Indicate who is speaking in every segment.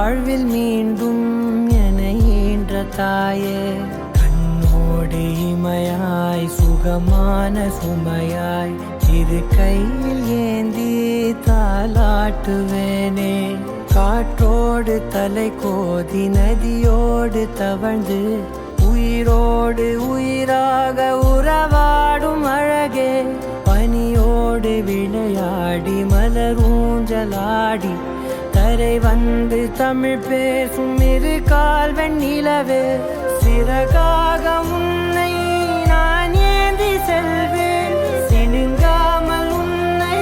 Speaker 1: வாழ்வில் மீண்டும் என ஈன்ற தாயே, கண்ணோடு இமையாய் சுகமான சுமையாய் இரு கையில் ஏந்தி தாலாட்டுவேனே. காற்றோடு தலை கோதி நதியோடு தவழ்ந்து உயிரோடு உயிராக உறவாடும் அழகே, பனியோடு விளையாடி மலரூஞ்சலாடி தரை வந்து தமிழ் பேசும் இரு கால்வன் நிலவே, சிறகாக உன்னை நான் ஏந்தி செல்வேன், சினுங்காமல் உன்னை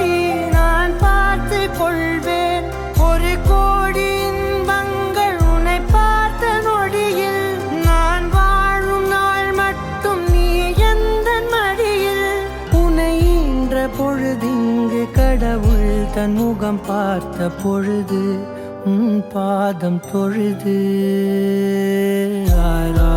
Speaker 1: நான் பார்த்து கொள்வேன். ஒரு கோடி இன்பங்கள் உன்னை பார்த்த நொடியில், நான் வாழும் நாள் மட்டும் நீ எந்த மடியில். உன்னை ஈன்ற பொழுதிங்கு கடவுள் தன் முகம் பார்த்த பொழுது உன் பாதம் தொழுது ஆரா